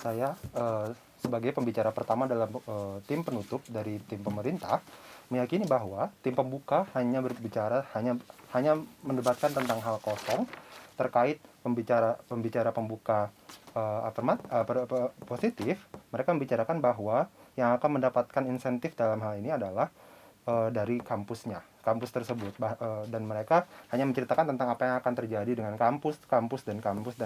saya sebagai pembicara pertama dalam tim penutup dari tim pemerintah meyakini bahwa tim pembuka hanya berbicara hanya mendebatkan tentang hal kosong terkait pembicara pembuka positif. Mereka membicarakan bahwa yang akan mendapatkan insentif dalam hal ini adalah dari kampus tersebut, dan mereka hanya menceritakan tentang apa yang akan terjadi dengan kampus dan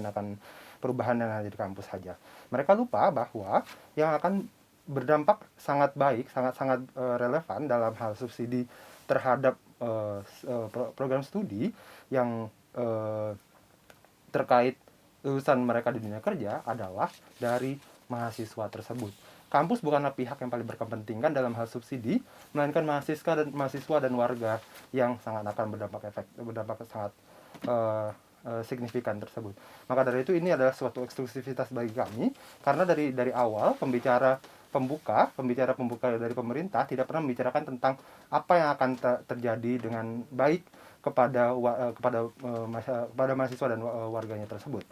akan perubahan yang ada di kampus saja. Mereka lupa bahwa yang akan berdampak sangat baik, sangat relevan dalam hal subsidi terhadap program studi yang terkait lulusan mereka di dunia kerja adalah dari mahasiswa tersebut. Kampus bukanlah pihak yang paling berkepentingan dalam hal subsidi, melainkan mahasiswa dan warga yang sangat akan berdampak sangat signifikan tersebut. Maka dari itu ini adalah suatu eksklusivitas bagi kami, karena dari awal pembicara pembuka dari pemerintah tidak pernah membicarakan tentang apa yang akan terjadi dengan baik kepada mahasiswa dan warganya tersebut.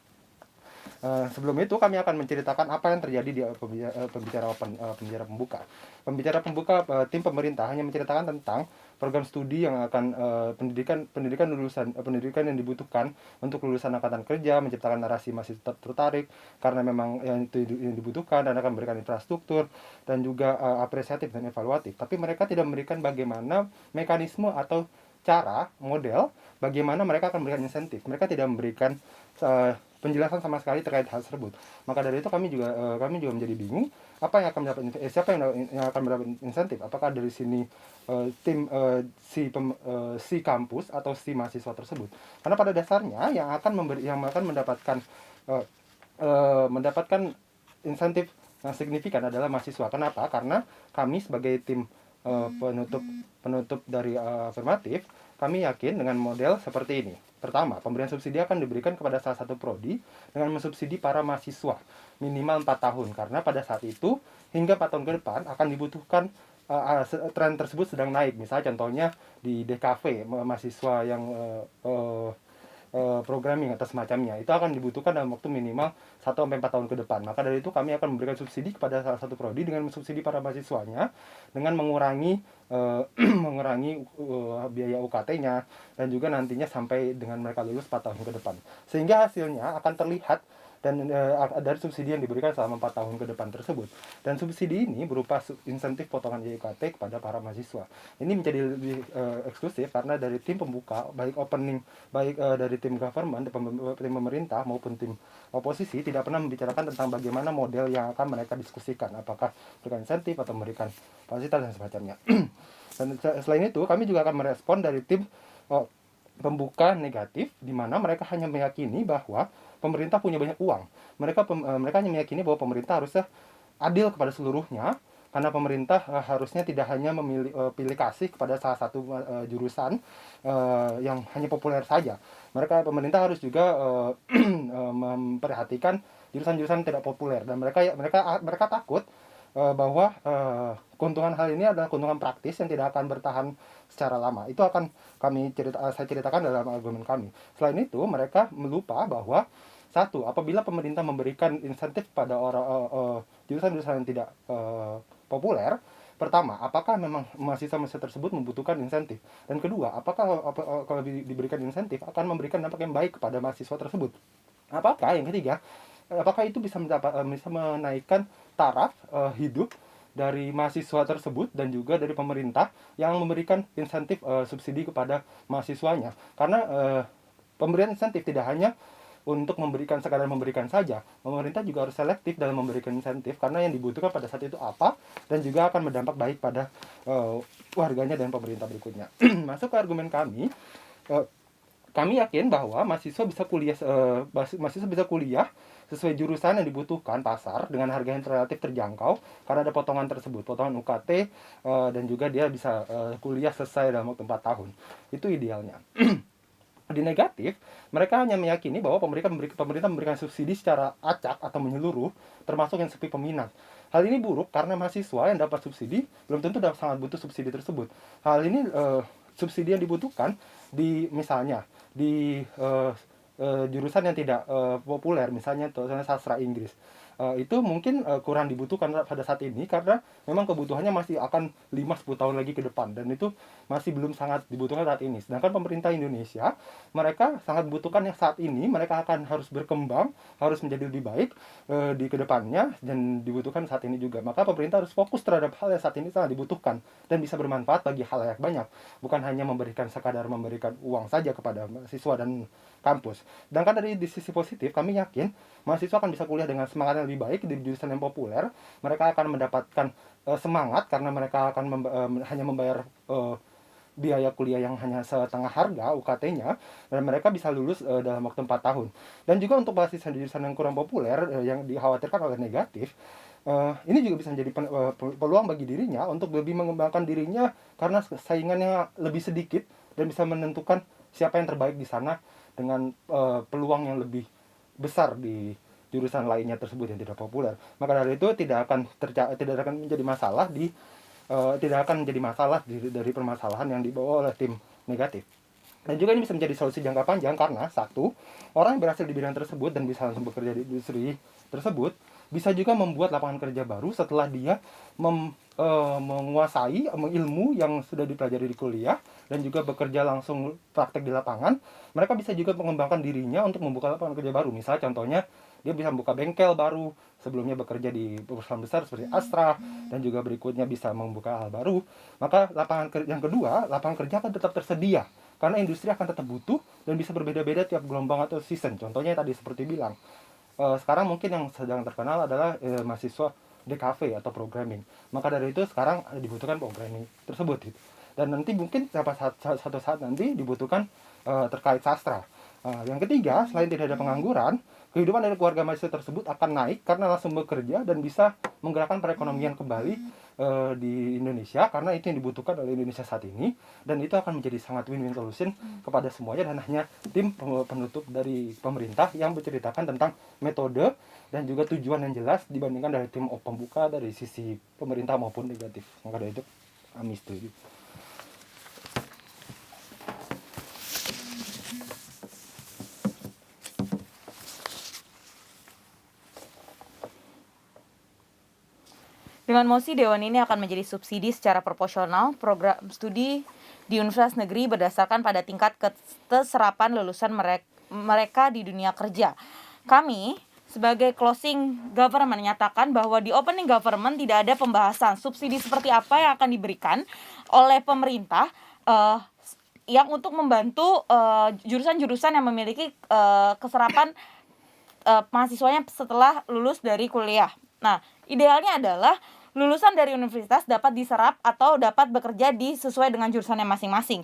Sebelum itu kami akan menceritakan apa yang terjadi di pembicara pembuka. Pembicara pembuka tim pemerintah hanya menceritakan tentang program studi yang akan pendidikan yang dibutuhkan untuk lulusan angkatan kerja, menciptakan narasi masih tertarik karena memang yang itu yang dibutuhkan, dan akan memberikan infrastruktur dan juga apresiatif dan evaluatif. Tapi mereka tidak memberikan bagaimana mekanisme atau cara model bagaimana mereka akan memberikan insentif. Mereka tidak memberikan penjelasan sama sekali terkait hal tersebut. Maka dari itu kami juga menjadi bingung apa yang akan mendapat siapa yang akan mendapat insentif. Apakah dari sini tim si kampus atau si mahasiswa tersebut? Karena pada dasarnya yang akan mendapatkan insentif yang signifikan adalah mahasiswa. Kenapa? Karena kami sebagai tim penutup dari afirmatif, kami yakin dengan model seperti ini. Pertama, pemberian subsidi akan diberikan kepada salah satu prodi dengan mensubsidi para mahasiswa minimal 4 tahun, karena pada saat itu hingga 4 tahun ke depan akan dibutuhkan tren tersebut sedang naik. Misalnya contohnya di DKV, mahasiswa yang programming atau semacamnya, itu akan dibutuhkan dalam waktu minimal 1-4 tahun ke depan. Maka dari itu kami akan memberikan subsidi kepada salah satu prodi dengan mensubsidi para mahasiswanya dengan mengurangi biaya UKT-nya, dan juga nantinya sampai dengan mereka lulus 4 tahun ke depan. Sehingga hasilnya akan terlihat dan dari subsidi yang diberikan selama 4 tahun ke depan tersebut. Dan subsidi ini berupa insentif potongan UKT kepada para mahasiswa. Ini menjadi lebih eksklusif karena dari tim pembuka, baik dari tim government, tim pemerintah maupun tim oposisi tidak pernah membicarakan tentang bagaimana model yang akan mereka diskusikan, apakah memberikan insentif atau memberikan fasilitas dan semacamnya. Dan selain itu kami juga akan merespon dari tim pembuka negatif, di mana mereka hanya meyakini bahwa pemerintah punya banyak uang. Mereka hanya meyakini bahwa pemerintah harusnya adil kepada seluruhnya, karena pemerintah harusnya tidak hanya pilih kasih kepada salah satu jurusan yang hanya populer saja. Pemerintah harus juga memperhatikan jurusan-jurusan tidak populer, dan mereka takut bahwa keuntungan hal ini adalah keuntungan praktis yang tidak akan bertahan secara lama. Itu akan saya ceritakan dalam argumen kami. Selain itu, mereka melupa bahwa satu, apabila pemerintah memberikan insentif pada jurusan-jurusan yang tidak populer, pertama, apakah memang mahasiswa tersebut membutuhkan insentif? Dan kedua, apakah kalau diberikan insentif akan memberikan dampak yang baik kepada mahasiswa tersebut? Apakah yang ketiga, apakah itu bisa menaikkan taraf hidup dari mahasiswa tersebut dan juga dari pemerintah yang memberikan insentif subsidi kepada mahasiswanya? Karena pemberian insentif tidak hanya untuk sekadar memberikan saja. Pemerintah juga harus selektif dalam memberikan insentif, karena yang dibutuhkan pada saat itu apa, dan juga akan berdampak baik pada warganya dan pemerintah berikutnya. Masuk ke argumen kami, kami yakin bahwa mahasiswa bisa kuliah sesuai jurusan yang dibutuhkan pasar dengan harga yang relatif terjangkau, karena ada potongan tersebut, potongan UKT, dan juga dia bisa kuliah selesai dalam waktu 4 tahun. Itu idealnya. Di negatif, mereka hanya meyakini bahwa pemerintah memberikan subsidi secara acak atau menyeluruh, termasuk yang sepi peminat. Hal ini buruk karena mahasiswa yang dapat subsidi belum tentu sangat butuh subsidi tersebut. Hal ini subsidi yang dibutuhkan misalnya di jurusan yang tidak populer, misalnya sastra Inggris. itu mungkin kurang dibutuhkan pada saat ini karena memang kebutuhannya masih akan 5-10 tahun lagi ke depan, dan itu masih belum sangat dibutuhkan saat ini. Sedangkan pemerintah Indonesia, mereka sangat butuhkan yang saat ini, mereka akan harus berkembang, harus menjadi lebih baik di kedepannya, dan dibutuhkan saat ini juga. Maka pemerintah harus fokus terhadap hal yang saat ini sangat dibutuhkan dan bisa bermanfaat bagi halayak banyak, bukan hanya sekadar memberikan uang saja kepada siswa dan kampus. Sedangkan dari di sisi positif, kami yakin mahasiswa akan bisa kuliah dengan semangat yang lebih baik di jurusan yang populer. Mereka akan mendapatkan semangat karena mereka akan hanya membayar biaya kuliah yang hanya setengah harga UKT-nya, dan mereka bisa lulus dalam waktu 4 tahun. Dan juga untuk mahasiswa di jurusan yang kurang populer yang dikhawatirkan oleh negatif, ini juga bisa menjadi peluang bagi dirinya untuk lebih mengembangkan dirinya karena saingannya lebih sedikit, dan bisa menentukan siapa yang terbaik di sana dengan peluang yang lebih besar di jurusan lainnya tersebut yang tidak populer. Maka dari itu tidak akan menjadi masalah dari permasalahan yang dibawa oleh tim negatif. Dan juga ini bisa menjadi solusi jangka panjang karena satu, orang yang berhasil di bidang tersebut dan bisa langsung bekerja di industri tersebut bisa juga membuat lapangan kerja baru setelah dia menguasai ilmu yang sudah dipelajari di kuliah dan juga bekerja langsung praktek di lapangan. Mereka bisa juga mengembangkan dirinya untuk membuka lapangan kerja baru. Misalnya contohnya dia bisa membuka bengkel baru, sebelumnya bekerja di perusahaan besar seperti Astra, dan juga berikutnya bisa membuka hal baru. Maka yang kedua, lapangan kerja akan tetap tersedia karena industri akan tetap butuh dan bisa berbeda-beda tiap gelombang atau season. Contohnya tadi seperti bilang, sekarang mungkin yang sedang terkenal adalah mahasiswa DKV atau programming. Maka dari itu sekarang dibutuhkan programming tersebut gitu. Dan nanti mungkin satu saat nanti dibutuhkan terkait sastra. Yang ketiga, selain tidak ada pengangguran, kehidupan dari keluarga mahasiswa tersebut akan naik karena langsung bekerja dan bisa menggerakkan perekonomian kembali di Indonesia, karena itu yang dibutuhkan oleh Indonesia saat ini, dan itu akan menjadi sangat win-win solution kepada semuanya. Dan hanya tim penutup dari pemerintah yang menceritakan tentang metode dan juga tujuan yang jelas dibandingkan dari tim pembuka dari sisi pemerintah maupun negatif. Maka dari itu kami setuju. Dengan mosi, Dewan ini akan menjadi subsidi secara proporsional program studi di universitas negeri berdasarkan pada tingkat keserapan lulusan mereka di dunia kerja. Kami sebagai closing government menyatakan bahwa di opening government tidak ada pembahasan subsidi seperti apa yang akan diberikan oleh pemerintah yang untuk membantu jurusan-jurusan yang memiliki keserapan mahasiswanya setelah lulus dari kuliah. Nah, idealnya adalah lulusan dari universitas dapat diserap atau dapat bekerja sesuai dengan jurusannya masing-masing.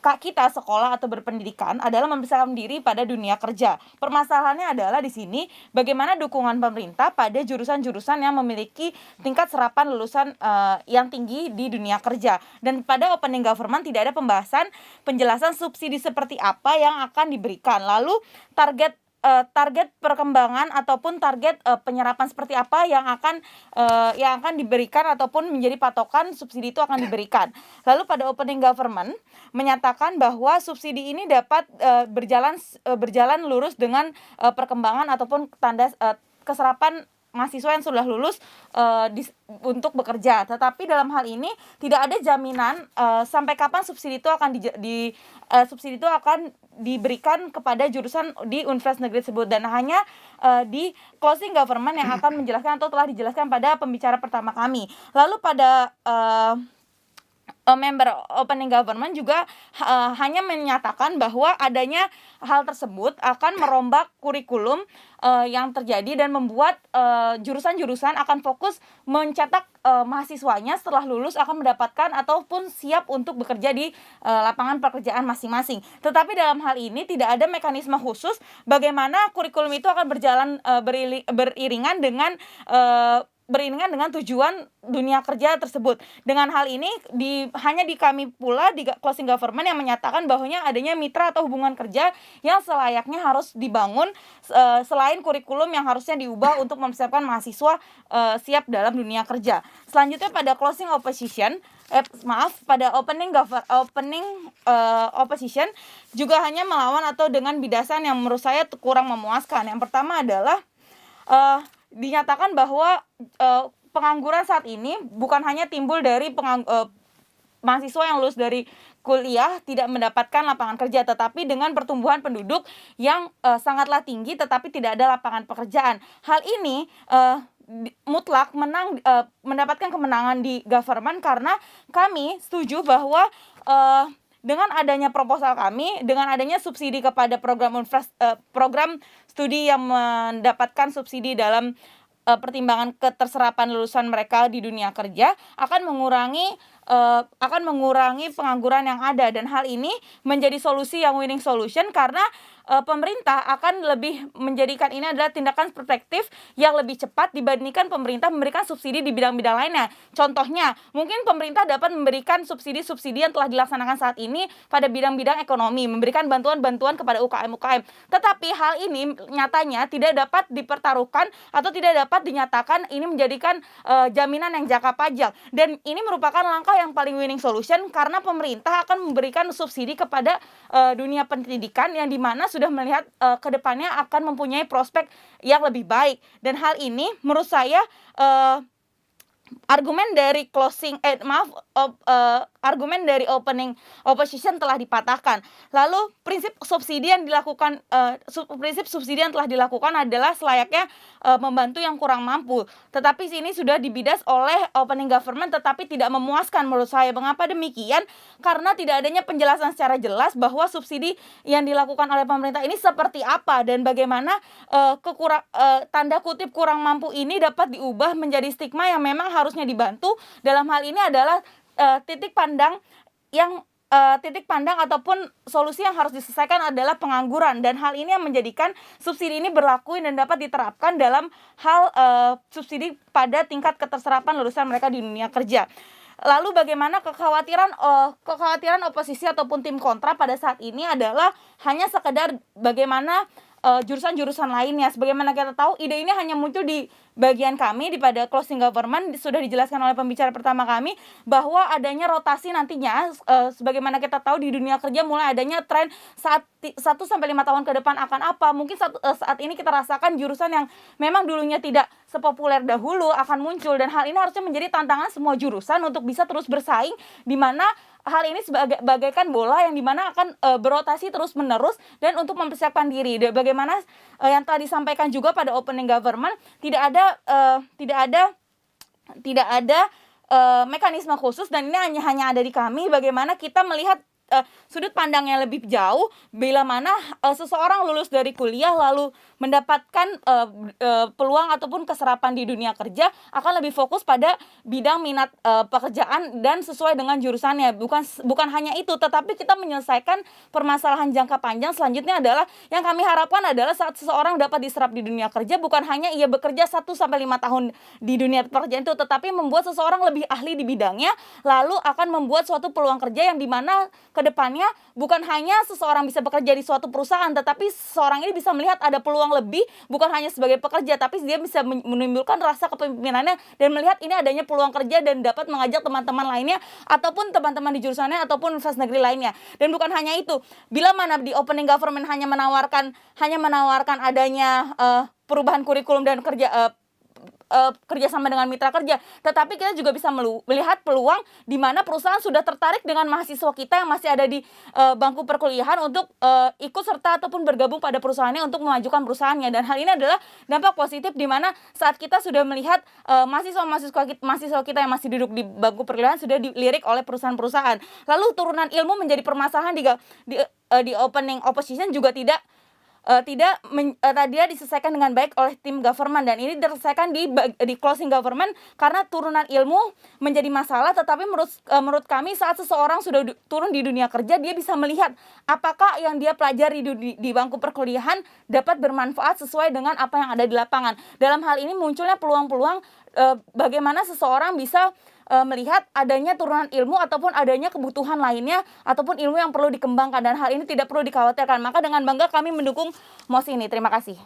Kita sekolah atau berpendidikan adalah mempersiapkan diri pada dunia kerja. Permasalahannya adalah di sini bagaimana dukungan pemerintah pada jurusan-jurusan yang memiliki tingkat serapan lulusan yang tinggi di dunia kerja. Dan pada opening government tidak ada pembahasan penjelasan subsidi seperti apa yang akan diberikan. Lalu target perkembangan ataupun target penyerapan seperti apa yang akan diberikan ataupun menjadi patokan subsidi itu akan diberikan. Lalu pada opening government menyatakan bahwa subsidi ini dapat berjalan lurus dengan perkembangan ataupun tanda keserapan mahasiswa yang sudah lulus untuk bekerja. Tetapi dalam hal ini tidak ada jaminan sampai kapan subsidi itu akan diberikan kepada jurusan di universitas negeri tersebut, dan hanya di closing government yang akan menjelaskan atau telah dijelaskan pada pembicara pertama kami. Lalu pada member opening government juga hanya menyatakan bahwa adanya hal tersebut akan merombak kurikulum yang terjadi dan membuat jurusan-jurusan akan fokus mencetak mahasiswanya setelah lulus akan mendapatkan ataupun siap untuk bekerja di lapangan pekerjaan masing-masing. Tetapi dalam hal ini tidak ada mekanisme khusus bagaimana kurikulum itu akan berjalan beriringan dengan tujuan dunia kerja tersebut. Dengan hal ini hanya di kami pula di closing government yang menyatakan bahwanya adanya mitra atau hubungan kerja yang selayaknya harus dibangun selain kurikulum yang harusnya diubah untuk mempersiapkan mahasiswa siap dalam dunia kerja. Selanjutnya pada closing opposition pada opening opposition juga hanya melawan atau dengan bidasan yang menurut saya kurang memuaskan. Yang pertama adalah dinyatakan bahwa pengangguran saat ini bukan hanya timbul dari mahasiswa yang lulus dari kuliah tidak mendapatkan lapangan kerja, tetapi dengan pertumbuhan penduduk yang sangatlah tinggi tetapi tidak ada lapangan pekerjaan. Hal ini mutlak mendapatkan kemenangan di government karena kami setuju bahwa dengan adanya proposal kami, dengan adanya subsidi kepada program studi yang mendapatkan subsidi dalam pertimbangan keterserapan lulusan mereka di dunia kerja akan mengurangi pengangguran yang ada, dan hal ini menjadi solusi yang winning solution karena pemerintah akan lebih menjadikan ini adalah tindakan protektif yang lebih cepat dibandingkan pemerintah memberikan subsidi di bidang-bidang lainnya. Contohnya, mungkin pemerintah dapat memberikan subsidi-subsidi yang telah dilaksanakan saat ini pada bidang-bidang ekonomi, memberikan bantuan-bantuan kepada UKM-UKM. Tetapi hal ini nyatanya tidak dapat dipertaruhkan atau tidak dapat dinyatakan ini menjadikan jaminan yang jangka panjang. Dan ini merupakan langkah yang paling winning solution karena pemerintah akan memberikan subsidi kepada dunia pendidikan yang dimana sudah melihat ke depannya akan mempunyai prospek yang lebih baik. Dan hal ini menurut saya argumen dari argumen dari opening opposition telah dipatahkan. Lalu prinsip subsidi yang telah dilakukan adalah selayaknya membantu yang kurang mampu. Tetapi sini sudah dibidas oleh opening government tetapi tidak memuaskan menurut saya. Mengapa demikian? Karena tidak adanya penjelasan secara jelas bahwa subsidi yang dilakukan oleh pemerintah ini seperti apa dan bagaimana tanda kutip kurang mampu ini dapat diubah menjadi stigma yang memang harusnya dibantu. Dalam hal ini adalah titik pandang ataupun solusi yang harus diselesaikan adalah pengangguran, dan hal ini yang menjadikan subsidi ini berlaku dan dapat diterapkan dalam hal subsidi pada tingkat keterserapan lulusan mereka di dunia kerja. Lalu bagaimana kekhawatiran oposisi ataupun tim kontra pada saat ini adalah hanya sekedar bagaimana jurusan-jurusan lainnya. Sebagaimana kita tahu, ide ini hanya muncul di bagian kami pada closing government. Sudah dijelaskan oleh pembicara pertama kami bahwa adanya rotasi nantinya, sebagaimana kita tahu di dunia kerja mulai adanya tren 1-5 tahun ke depan akan apa. Mungkin saat ini kita rasakan jurusan yang memang dulunya tidak sepopuler dahulu akan muncul, dan hal ini harusnya menjadi tantangan semua jurusan untuk bisa terus bersaing, di mana hal ini bagaikan bola yang dimana akan berotasi terus menerus dan untuk mempersiapkan diri. Bagaimana yang telah disampaikan juga pada opening government, tidak ada mekanisme khusus, dan ini hanya ada di kami. Bagaimana kita melihat sudut pandang yang lebih jauh bila mana seseorang lulus dari kuliah lalu mendapatkan peluang ataupun keserapan di dunia kerja akan lebih fokus pada bidang minat pekerjaan dan sesuai dengan jurusannya. Bukan hanya itu, tetapi kita menyelesaikan permasalahan jangka panjang. Selanjutnya adalah yang kami harapkan adalah saat seseorang dapat diserap di dunia kerja, bukan hanya ia bekerja 1-5 tahun di dunia pekerjaan itu, tetapi membuat seseorang lebih ahli di bidangnya, lalu akan membuat suatu peluang kerja yang dimana kedepannya bukan hanya seseorang bisa bekerja di suatu perusahaan, tetapi seseorang ini bisa melihat ada peluang lebih, bukan hanya sebagai pekerja, tapi dia bisa menimbulkan rasa kepemimpinannya dan melihat ini adanya peluang kerja dan dapat mengajak teman-teman lainnya ataupun teman-teman di jurusannya ataupun universitas negeri lainnya. Dan bukan hanya itu, bila mana di opening government hanya menawarkan adanya perubahan kurikulum dan kerjasama dengan mitra kerja, tetapi kita juga bisa melihat peluang di mana perusahaan sudah tertarik dengan mahasiswa kita yang masih ada di bangku perkuliahan untuk ikut serta ataupun bergabung pada perusahaannya untuk memajukan perusahaannya. Dan hal ini adalah dampak positif di mana saat kita sudah melihat mahasiswa kita yang masih duduk di bangku perkuliahan sudah dilirik oleh perusahaan-perusahaan. Lalu turunan ilmu menjadi permasalahan di opening opposition juga tidak diselesaikan dengan baik oleh tim government, dan ini diselesaikan di closing government karena turunan ilmu menjadi masalah. Tetapi menurut kami saat seseorang sudah turun di dunia kerja, dia bisa melihat apakah yang dia pelajari di bangku perkuliahan dapat bermanfaat sesuai dengan apa yang ada di lapangan. Dalam hal ini munculnya peluang-peluang bagaimana seseorang bisa melihat adanya turunan ilmu ataupun adanya kebutuhan lainnya ataupun ilmu yang perlu dikembangkan, dan hal ini tidak perlu dikhawatirkan. Maka dengan bangga kami mendukung MOS ini. Terima kasih.